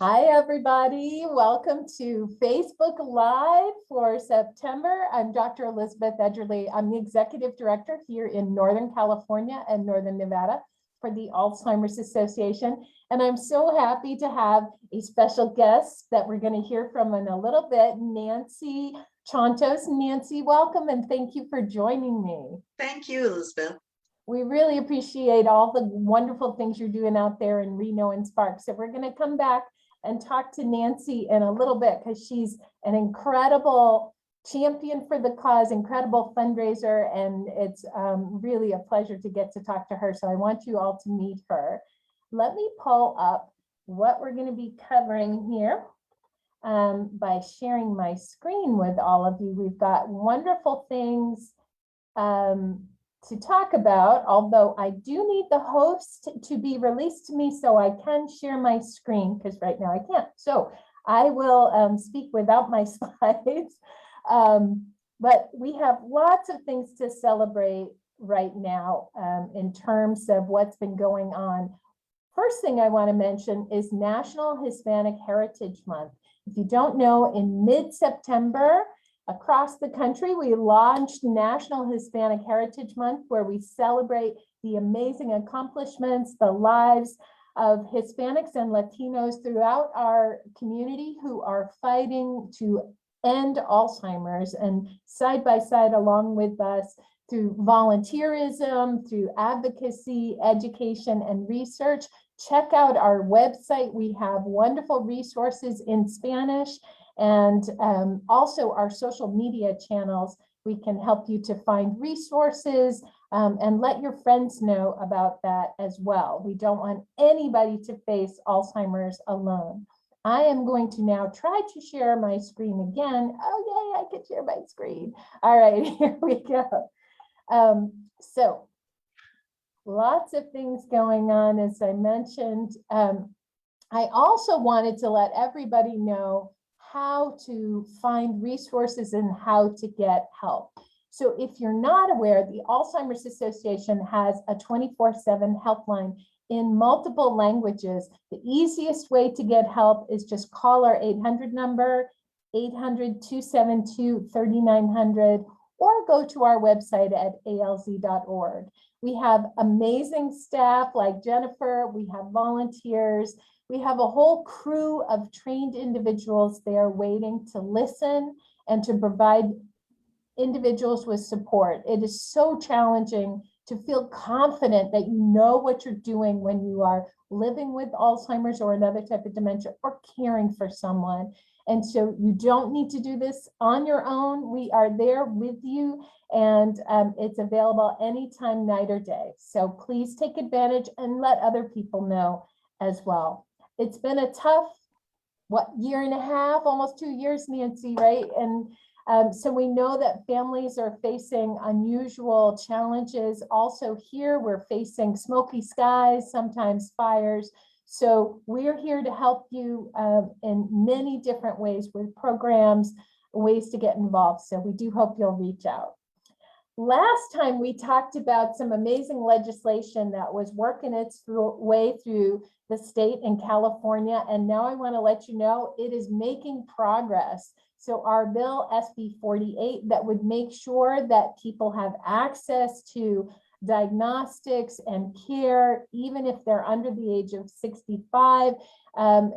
Hi, everybody. Welcome to Facebook Live for September. I'm Dr. Elizabeth Edgerly. I'm the Executive Director here in Northern California and Northern Nevada for the Alzheimer's Association. And I'm so happy to have a special guest that we're going to hear from in a little bit, Nancy Chontos. Nancy, welcome and thank you for joining me. Thank you, Elizabeth. We really appreciate all the wonderful things you're doing out there in Reno and Sparks. So we're going to come back and talk to Nancy in a little bit because she's an incredible champion for the cause, incredible fundraiser, and it's really a pleasure to get to talk to her. So I want you all to meet her. Let me pull up what we're going to be covering here by sharing my screen with all of you. We've got wonderful things to talk about, although I do need the host to be released to me so I can share my screen, because right now I can't. So I will speak without my slides. But we have lots of things to celebrate right now in terms of what's been going on. First thing I want to mention is National Hispanic Heritage Month. If you don't know, in mid-September, across the country, we launched National Hispanic Heritage Month, where we celebrate the amazing accomplishments, the lives of Hispanics and Latinos throughout our community who are fighting to end Alzheimer's, and side by side along with us through volunteerism, through advocacy, education, and research. Check out our website. We have wonderful resources in Spanish. And also our social media channels, we can help you to find resources and let your friends know about that as well. We don't want anybody to face Alzheimer's alone. I am going to now try to share my screen again. Oh, yay, I can share my screen. All right, here we go. So lots of things going on, as I mentioned. I also wanted to let everybody know how to find resources and how to get help. So if you're not aware, the Alzheimer's Association has a 24/7 helpline in multiple languages. The easiest way to get help is just call our 800 number, 800-272-3900, or go to our website at alz.org. We have amazing staff like Jennifer, we have volunteers, we have a whole crew of trained individuals there waiting to listen and to provide individuals with support. It is so challenging to feel confident that you know what you're doing when you are living with Alzheimer's or another type of dementia or caring for someone. And so you don't need to do this on your own. We are there with you, and it's available anytime, night or day. So please take advantage and let other people know as well. It's been a tough, year and a half, almost 2 years, Nancy, right? And so we know that families are facing unusual challenges. Also here, we're facing smoky skies, sometimes fires. So we're here to help you in many different ways with programs, ways to get involved. So we do hope you'll reach out. Last time we talked about some amazing legislation that was working its way through the state in California, and now I want to let you know it is making progress. So our bill SB 48 that would make sure that people have access to diagnostics and care, even if they're under the age of 65,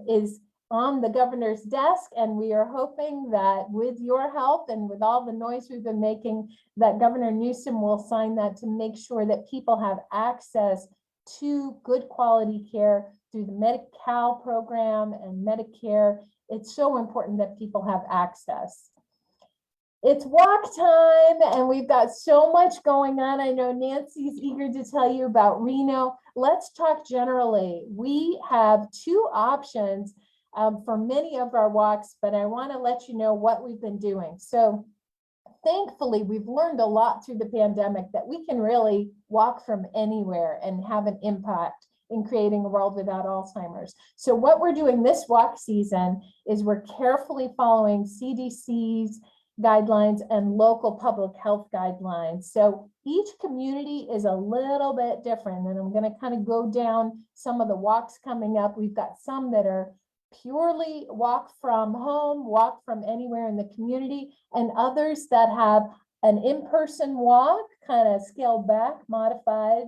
is on the governor's desk, and we are hoping that with your help and with all the noise we've been making, that Governor Newsom will sign that to make sure that people have access to good quality care through the Medi-Cal program and Medicare. It's so important that people have access. It's walk time, and we've got so much going on. I know Nancy's eager to tell you about Reno. Let's talk generally. We have two options for many of our walks, but I want to let you know what we've been doing. So thankfully, we've learned a lot through the pandemic that we can really walk from anywhere and have an impact in creating a world without Alzheimer's. So what we're doing this walk season is we're carefully following CDC's guidelines and local public health guidelines. So each community is a little bit different, and I'm going to kind of go down some of the walks coming up. We've got some that are purely walk from home, walk from anywhere in the community, and others that have an in-person walk, kind of scaled back, modified,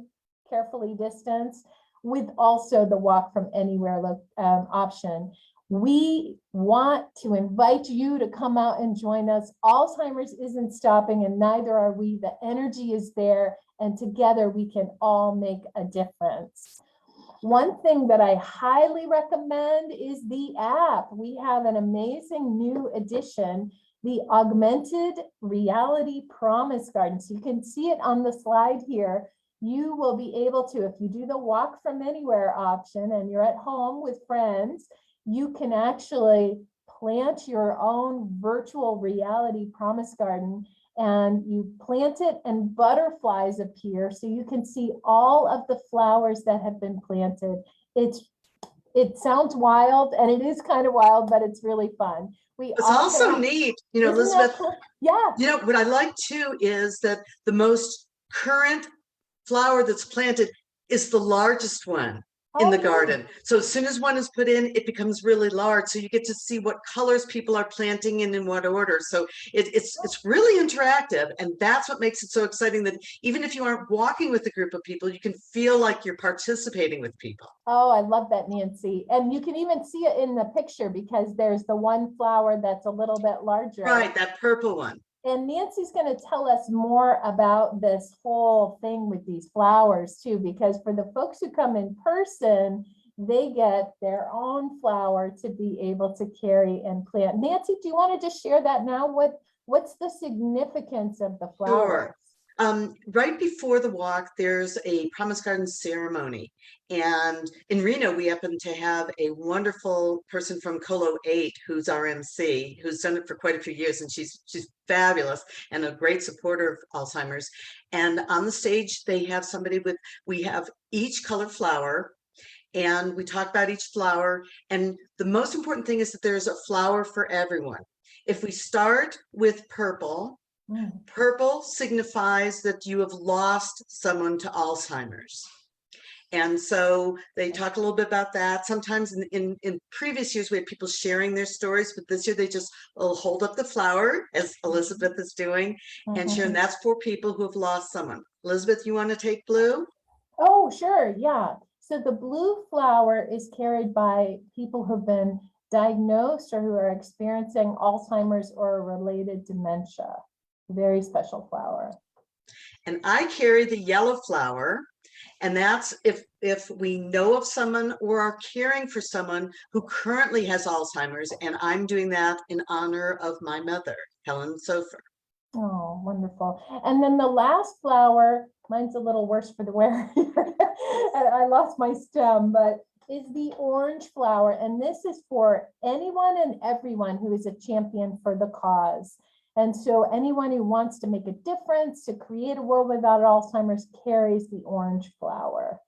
carefully distanced, with also the walk from anywhere option. We want to invite you to come out and join us. Alzheimer's isn't stopping, and neither are we. The energy is there, and together we can all make a difference. One thing that I highly recommend is the app. We have an amazing new addition, the Augmented Reality Promise Garden. So you can see it on the slide here. You will be able to, if you do the walk from anywhere option and you're at home with friends, you can actually plant your own virtual reality promise garden, and you plant it and butterflies appear so you can see all of the flowers that have been planted. It sounds wild, and it is kind of wild, but it's really fun. It's also neat, you know, Elizabeth. Cool? Yeah. You know, what I like too is that the most current flower that's planted is the largest one in the garden. So as soon as one is put in, it becomes really large. So you get to see what colors people are planting and in what order. So it's really interactive. And that's what makes it so exciting, that even if you aren't walking with a group of people, you can feel like you're participating with people. Oh, I love that, Nancy. And you can even see it in the picture because there's the one flower that's a little bit larger. Right, that purple one. And Nancy's going to tell us more about this whole thing with these flowers too, because for the folks who come in person, they get their own flower to be able to carry and plant. Nancy, do you want to just share that now? What's the significance of the flowers? Sure. Right before the walk, there's a Promise Garden ceremony. And in Reno, we happen to have a wonderful person from Colo 8, who's our MC, who's done it for quite a few years. And she's fabulous and a great supporter of Alzheimer's. And on the stage, they have somebody we have each colored flower, and we talk about each flower. And the most important thing is that there's a flower for everyone. If we start with purple, purple signifies that you have lost someone to Alzheimer's. And so they talk a little bit about that. Sometimes in previous years, we had people sharing their stories, but this year they just hold up the flower, as Elizabeth is doing, and share. And that's for people who have lost someone. Elizabeth, you want to take blue? Oh, sure. Yeah. So the blue flower is carried by people who've been diagnosed or who are experiencing Alzheimer's or related dementia. Very special flower. And I carry the yellow flower, and that's if we know of someone or are caring for someone who currently has Alzheimer's, and I'm doing that in honor of my mother, Helen Sofer. Oh, wonderful. And then the last flower, mine's a little worse for the wearer. I lost my stem, but is the orange flower. And this is for anyone and everyone who is a champion for the cause. And so anyone who wants to make a difference, to create a world without Alzheimer's, carries the orange flower.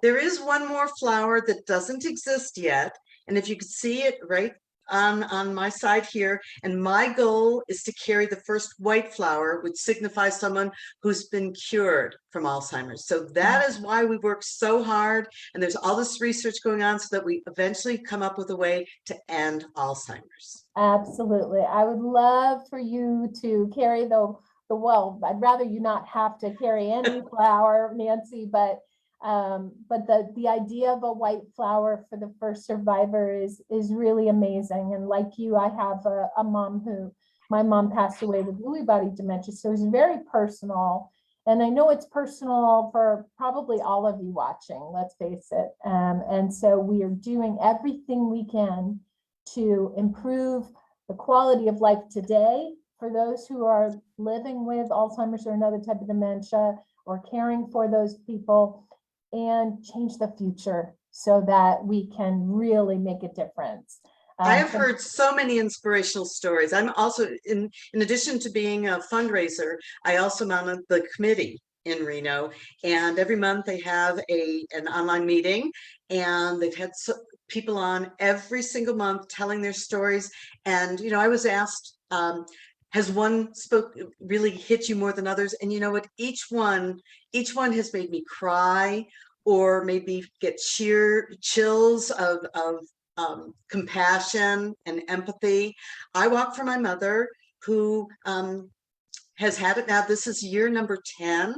There is one more flower that doesn't exist yet. And if you could see it right on my side here, and my goal is to carry the first white flower, which signifies someone who's been cured from Alzheimer's. So that is why we work so hard. And there's all this research going on so that we eventually come up with a way to end Alzheimer's. Absolutely. I would love for you to carry the well, I'd rather you not have to carry any flower, Nancy, but the idea of a white flower for the first survivor is really amazing. And like you, I have a mom my mom passed away with Lewy body dementia, so it's very personal. And I know it's personal for probably all of you watching, let's face it. And so we are doing everything we can to improve the quality of life today for those who are living with Alzheimer's or another type of dementia, or caring for those people, and change the future so that we can really make a difference. I have heard so many inspirational stories. I'm also, in addition to being a fundraiser, I also manage the committee in Reno, and every month they have an online meeting, and they've had people on every single month telling their stories. And you know, I was asked, has one really hit you more than others? And you know what, each one has made me cry or made me get chills of compassion and empathy. I walk for my mother who has had it now. This is year number 10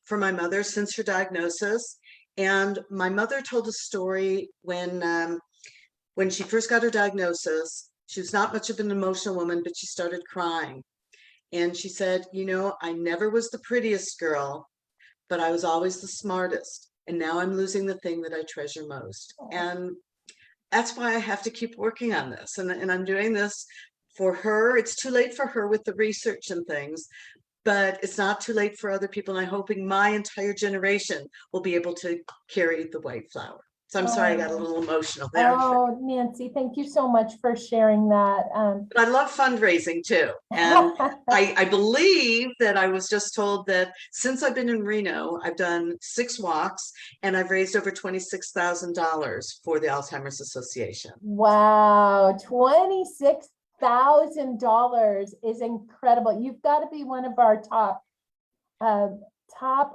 for my mother since her diagnosis. And my mother told a story when she first got her diagnosis. She was not much of an emotional woman, but she started crying. And she said, you know, I never was the prettiest girl, but I was always the smartest. And now I'm losing the thing that I treasure most. And that's why I have to keep working on this. And I'm doing this for her. It's too late for her with the research and things, but it's not too late for other people. And I'm hoping my entire generation will be able to carry the white flower. So I'm sorry, I got a little emotional there. Oh, Nancy, thank you so much for sharing that. But I love fundraising too. And I believe that I was just told that since I've been in Reno, I've done 6 walks and I've raised over $26,000 for the Alzheimer's Association. Wow, $26,000 is incredible. You've got to be one of our top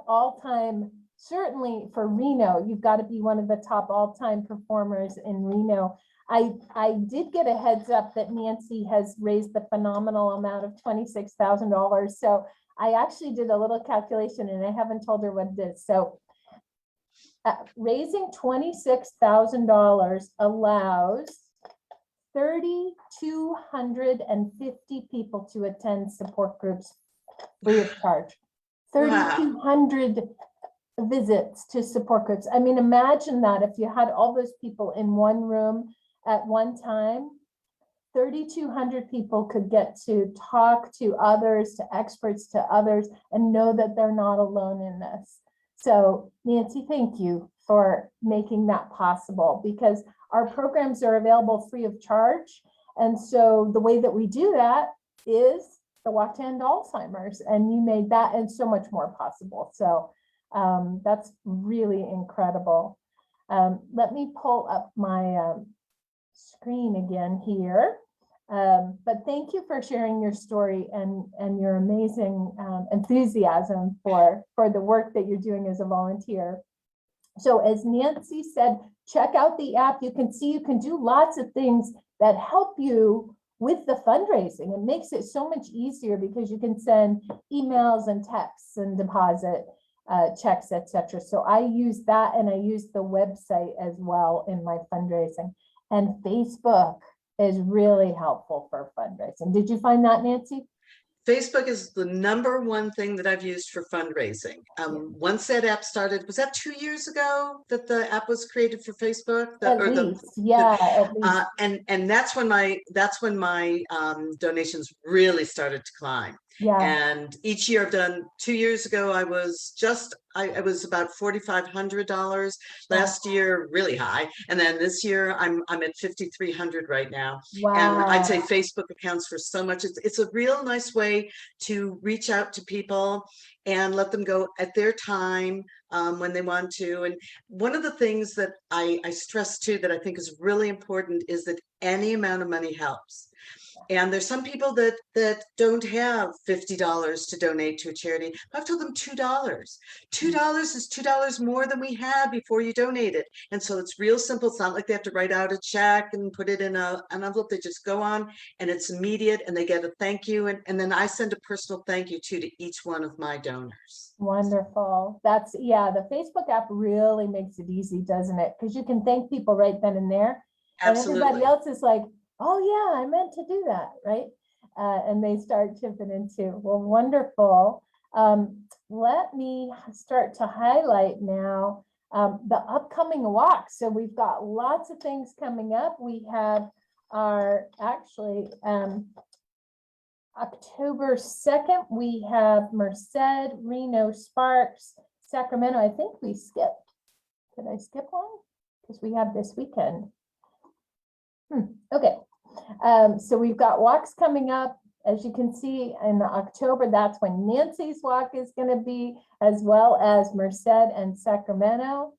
all-time. Certainly for Reno, you've got to be one of the top all-time performers in Reno. I did get a heads up that Nancy has raised the phenomenal amount of $26,000. So I actually did a little calculation and I haven't told her what it is. So raising $26,000 allows 3,250 people to attend support groups free of charge. 3,200 visits to support groups. I mean, imagine that if you had all those people in one room at one time, 3,200 people could get to talk to others, to experts, to others, and know that they're not alone in this. So Nancy, thank you for making that possible, because our programs are available free of charge. And so the way that we do that is the Walk to End Alzheimer's, and you made that and so much more possible. So that's really incredible. Let me pull up my screen again here. But thank you for sharing your story and your amazing enthusiasm for the work that you're doing as a volunteer. So as Nancy said, check out the app. You can see you can do lots of things that help you with the fundraising. It makes it so much easier because you can send emails and texts and deposit checks, etc. So I use that, and I use the website as well in my fundraising. And Facebook is really helpful for fundraising. Did you find that, Nancy? Facebook is the #1 thing that I've used for fundraising. Once that app started, was that 2 years ago that the app was created for Facebook? At least. And that's when my donations really started to climb. Yeah. And each year I've done, 2 years ago, I was about $4,500. Last year, really high. And then this year I'm at 5,300 right now. Wow. And I'd say Facebook accounts for so much. It's a real nice way to reach out to people and let them go at their time when they want to. And one of the things that I stress too, that I think is really important, is that any amount of money helps. And there's some people that don't have $50 to donate to a charity. I've told them $2. $2 is $2 more than we had before you donate it. And so it's real simple. It's not like they have to write out a check and put it in an envelope. They just go on and it's immediate and they get a thank you. And then I send a personal thank you to each one of my donors. Wonderful. That's, yeah, the Facebook app really makes it easy, doesn't it? Because you can thank people right then and there. Absolutely. And everybody else is like, oh yeah, I meant to do that, right? And they start chipping in too. Well, wonderful. Let me start to highlight now the upcoming walks. So we've got lots of things coming up. We have our actually October 2nd, we have Merced, Reno, Sparks, Sacramento. I think we skipped. Did I skip one? Because we have this weekend. Okay, so we've got walks coming up. As you can see in October, that's when Nancy's walk is going to be, as well as Merced and Sacramento.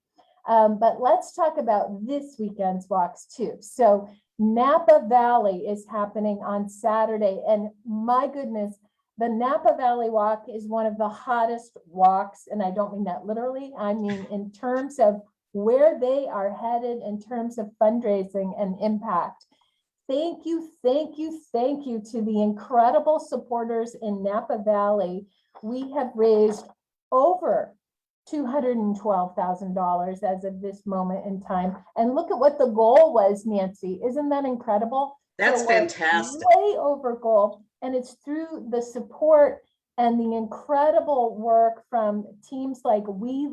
But let's talk about this weekend's walks too. So Napa Valley is happening on Saturday, and my goodness, the Napa Valley Walk is one of the hottest walks, and I don't mean that literally. I mean in terms of where they are headed in terms of fundraising and impact. Thank you, thank you, thank you to the incredible supporters in Napa Valley. We have raised over $212,000 as of this moment in time. And look at what the goal was, Nancy. Isn't that incredible? That's So we're fantastic. way over goal. And it's through the support and the incredible work from teams like We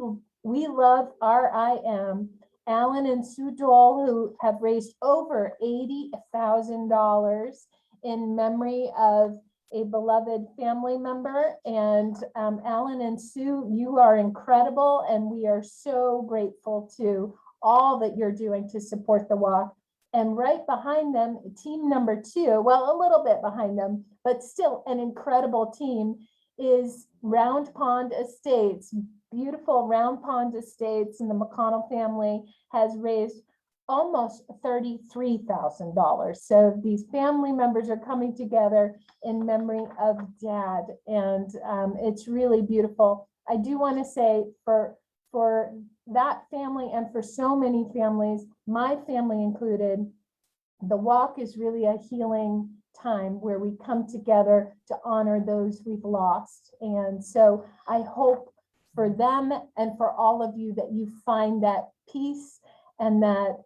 Love RIM, Alan and Sue Dole, who have raised over $80,000 in memory of a beloved family member. And Alan and Sue, you are incredible, and we are so grateful to all that you're doing to support the walk. And right behind them, team number 2, well, a little bit behind them, but still an incredible team, is Round Pond Estates. Beautiful Round Pond Estates, and the McConnell family has raised almost $33,000. So these family members are coming together in memory of Dad, and it's really beautiful. I do want to say for that family and for so many families, my family included, the walk is really a healing time where we come together to honor those we've lost. And so I hope for them and for all of you that you find that peace and that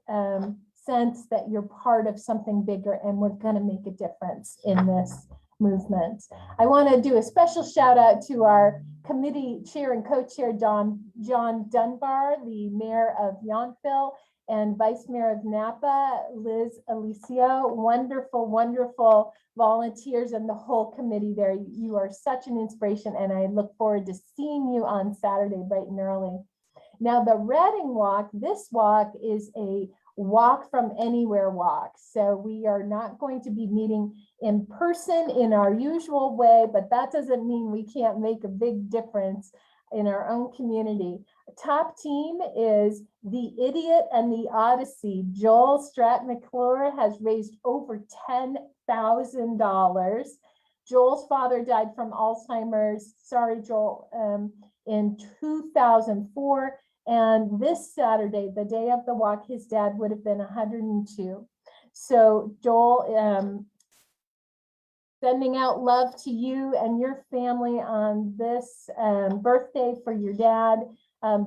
sense that you're part of something bigger, and we're going to make a difference in this movement. I want to do a special shout out to our committee chair and co-chair, John Dunbar, the mayor of Yountville, and Vice Mayor of Napa, Liz Alicio. Wonderful, wonderful volunteers, and the whole committee there. You are such an inspiration, and I look forward to seeing you on Saturday bright and early. Now, the Reading Walk, this walk is a walk from anywhere walk. So we are not going to be meeting in person in our usual way, but that doesn't mean we can't make a big difference in our own community. Top team is The Idiot and the Odyssey. Joel Stratt-McClure has raised over $10,000. Joel's father died from Alzheimer's, sorry, Joel, in 2004. And this Saturday, the day of the walk, his dad would have been 102. So Joel, sending out love to you and your family on this birthday for your dad.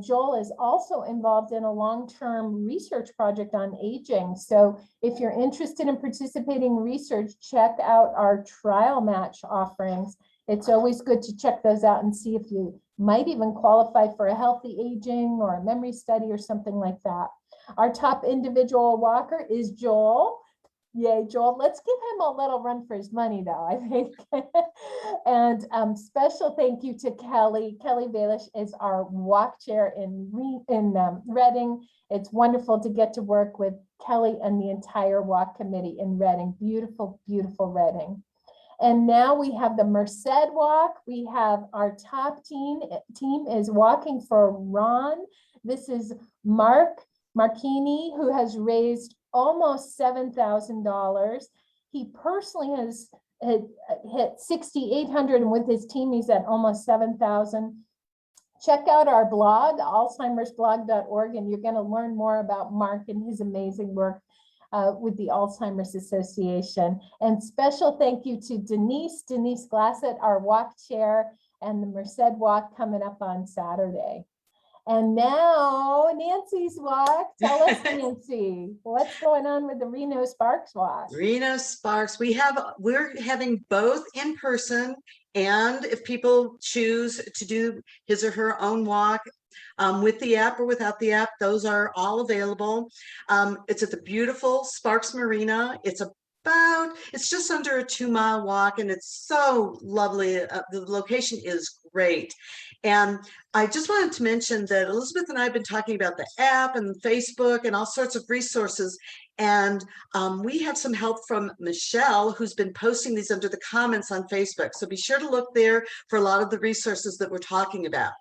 Joel is also involved in a long-term research project on aging. So if you're interested in participating in research, check out our trial match offerings. It's always good to check those out and see if you might even qualify for a healthy aging or a memory study or something like that. Our top individual walker is Joel. Yay, Joel. Let's give him a little run for his money, though, I think. And special thank you to Kelly. Kelly Baelish is our walk chair in Reading. It's wonderful to get to work with Kelly and the entire walk committee in Reading. Beautiful, beautiful Reading. And now we have the Merced Walk. We have our top team is walking for Ron. This is Mark Marchini, who has raised almost $7,000. He personally has hit 6,800, and with his team, he's at almost 7,000. Check out our blog, alzheimersblog.org, and you're going to learn more about Mark and his amazing work with the Alzheimer's Association. And special thank you to Denise Glassett, our walk chair, and the Merced Walk coming up on Saturday. And now Nancy's walk. Tell us, Nancy, what's going on with the Reno Sparks Walk? Reno Sparks, we're having both in person, and if people choose to do his or her own walk with the app or without the app, those are all available. It's at the beautiful Sparks Marina. It's just under a 2-mile walk, and it's so lovely. The location is great. And I just wanted to mention that Elizabeth and I have been talking about the app and Facebook and all sorts of resources. And we have some help from Michelle, who's been posting these under the comments on Facebook. So be sure to look there for a lot of the resources that we're talking about.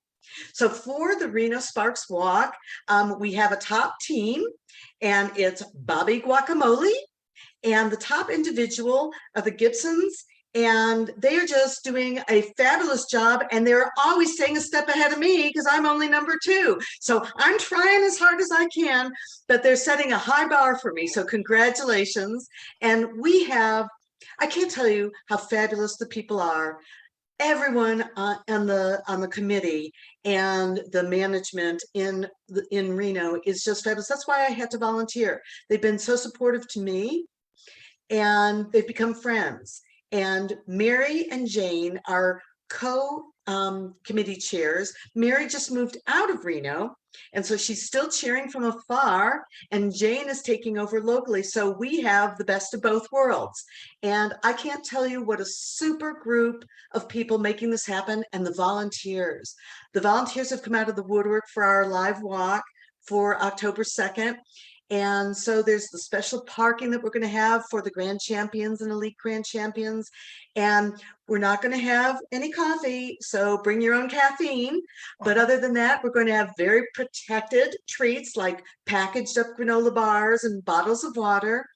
So for the Reno Sparks Walk, we have a top team, and it's Bobby Guacamole. And the top individual of the Gibsons and they are just doing a fabulous job, and they're always staying a step ahead of me because I'm only number 2. So I'm trying as hard as I can, but they're setting a high bar for me. So congratulations. And we have, I can't tell you how fabulous the people are. Everyone on the committee and the management in Reno is just fabulous. That's why I had to volunteer. They've been so supportive to me, and they've become friends. And Mary and Jane are committee chairs. Mary just moved out of Reno, and so she's still cheering from afar, and Jane is taking over locally. So we have the best of both worlds. And I can't tell you what a super group of people making this happen. And the volunteers have come out of the woodwork for our live walk for October 2nd. And so there's the special parking that we're going to have for the grand champions and elite grand champions. And we're not going to have any coffee, so bring your own caffeine. But other than that, we're going to have very protected treats like packaged up granola bars and bottles of water.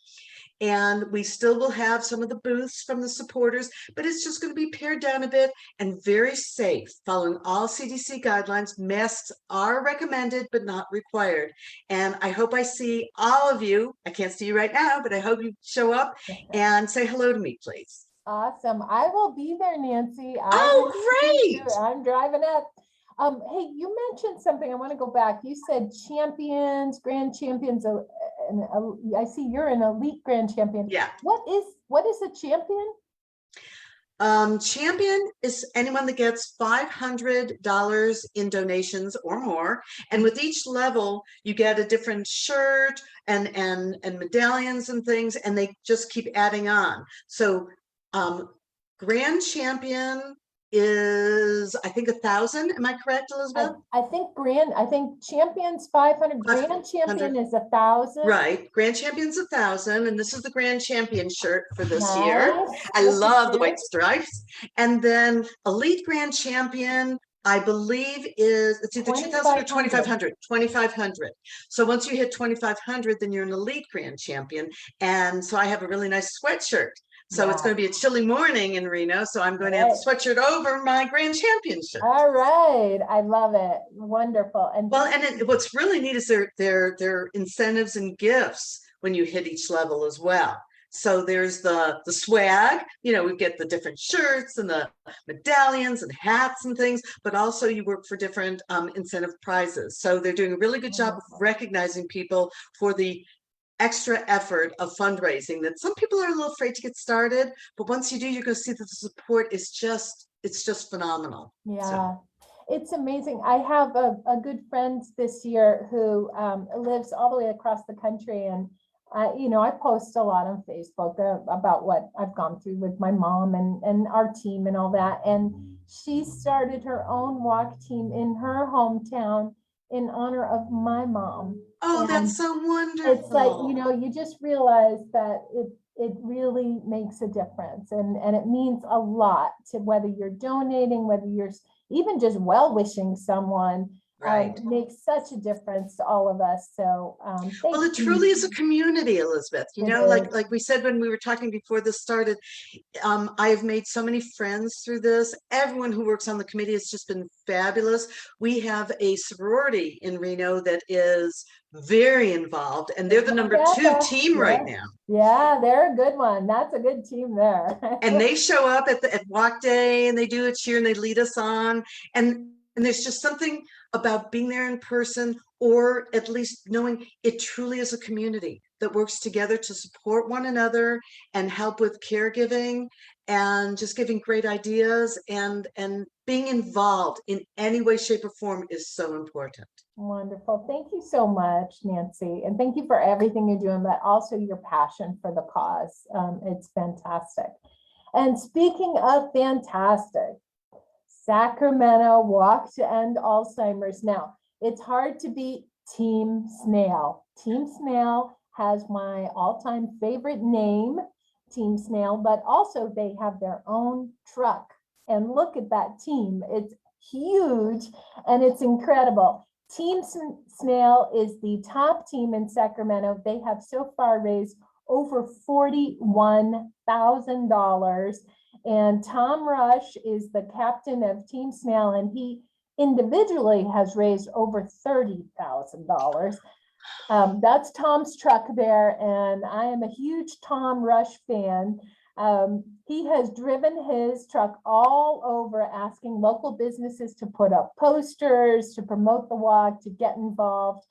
And we still will have some of the booths from the supporters, but it's just going to be pared down a bit and very safe, following all CDC guidelines. Masks are recommended, but not required. And I hope I see all of you. I can't see you right now, but I hope you show up and say hello to me, please. Awesome. I will be there, Nancy. Great. I'm driving up. Hey, you mentioned something. I want to go back. You said champions, grand champions, and I see you're an elite grand champion. Yeah. What is a champion? Champion is anyone that gets $500 in donations or more, and with each level you get a different shirt and medallions and things, and they just keep adding on. So grand champion is, I think, 1,000. Am I correct, Elizabeth? I think champion's 500. Grand champion is 1,000. Right. Grand champion's 1,000, and this is the grand champion shirt for this year. I love the white stripes. And then elite grand champion, I believe, is, it's either 2,000 or 2,500. 2,500. So once you hit 2,500, then you're an elite grand champion. And so I have a really nice sweatshirt. So it's going to be a chilly morning in Reno, so I'm going to have the sweatshirt over my grand championship. All right, I love it. Wonderful. And well, and what's really neat is their incentives and gifts when you hit each level as well. So there's the swag, we get the different shirts and the medallions and hats and things, but also you work for different incentive prizes. So they're doing a really good job of recognizing people for the extra effort of fundraising that some people are a little afraid to get started, but once you do, you're going to see that the support is just phenomenal. Yeah. So it's amazing. I have a good friend this year who lives all the way across the country, and I post a lot on Facebook about what I've gone through with my mom and our team and all that, and she started her own walk team in her hometown in honor of my mom. Oh, and that's so wonderful. It's like, you just realize that it really makes a difference, and it means a lot to whether you're donating, whether you're even just well-wishing someone. Right. Makes such a difference to all of us. So well, it truly is a community, Elizabeth. Like we said when we were talking before this started, I have made so many friends through this. Everyone who works on the committee has just been fabulous. We have a sorority in Reno that is very involved, and they're the number 2 team right now. Yeah, they're a good one. That's a good team there. And they show up at walk day, and they do a cheer, and they lead us on, and there's just something about being there in person, or at least knowing it truly is a community that works together to support one another and help with caregiving and just giving great ideas, and being involved in any way, shape, or form is so important. Wonderful. Thank you so much, Nancy. And thank you for everything you're doing, but also your passion for the cause. It's fantastic. And speaking of fantastic, Sacramento Walk to End Alzheimer's. Now, it's hard to beat Team Snail. Team Snail has my all-time favorite name, Team Snail, but also they have their own truck. And look at that team. It's huge and it's incredible. Team Snail is the top team in Sacramento. They have so far raised over $41,000. And Tom Rush is the captain of Team Snail, and he individually has raised over $30,000. That's Tom's truck there, and I am a huge Tom Rush fan. He has driven his truck all over asking local businesses to put up posters, to promote the walk, to get involved.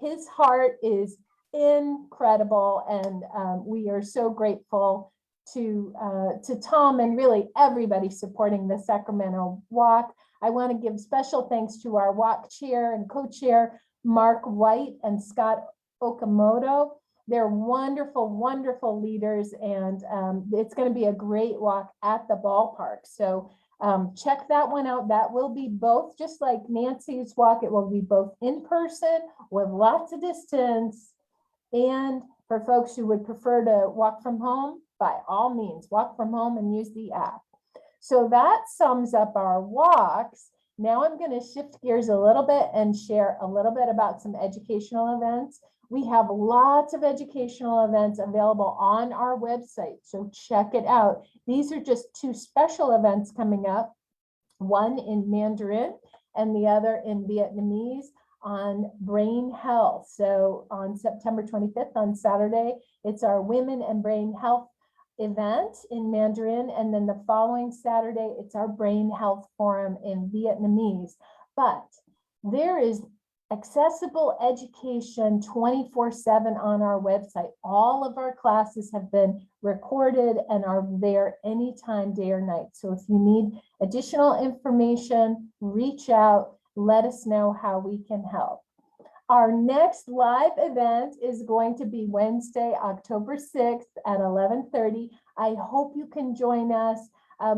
His heart is incredible, and we are so grateful to Tom and really everybody supporting the Sacramento Walk. I want to give special thanks to our walk chair and co-chair, Mark White and Scott Okamoto. They're wonderful, wonderful leaders, and it's going to be a great walk at the ballpark. So check that one out. That will be both, just like Nancy's walk, it will be both in person with lots of distance. And for folks who would prefer to walk from home, by all means, walk from home and use the app. So that sums up our walks. Now I'm going to shift gears a little bit and share a little bit about some educational events. We have lots of educational events available on our website, so check it out. These are just two special events coming up, one in Mandarin and the other in Vietnamese on brain health. So on September 25th, on Saturday, it's our Women and Brain Health event in Mandarin, and then the following Saturday, it's our Brain Health Forum in Vietnamese. But there is accessible education 24/7 on our website. All of our classes have been recorded and are there anytime, day or night. So if you need additional information, reach out, let us know how we can help. Our next live event is going to be Wednesday, October 6th at 11:30. I hope you can join us.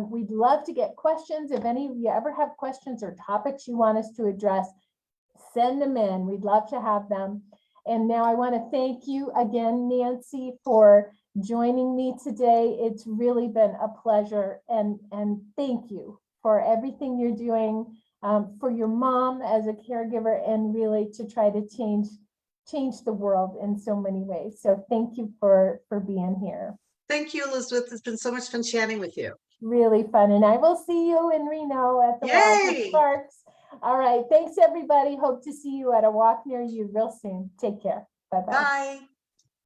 We'd love to get questions. If any of you ever have questions or topics you want us to address, send them in. We'd love to have them. And now I want to thank you again, Nancy, for joining me today. It's really been a pleasure. And thank you for everything you're doing for your mom as a caregiver, and really to try to change the world in so many ways. So thank you for being here. Thank you, Elizabeth. It's been so much fun chatting with you. Really fun. And I will see you in Reno at the Yay! Sparks. All right. Thanks, everybody. Hope to see you at a walk near you real soon. Take care. Bye-bye. Bye.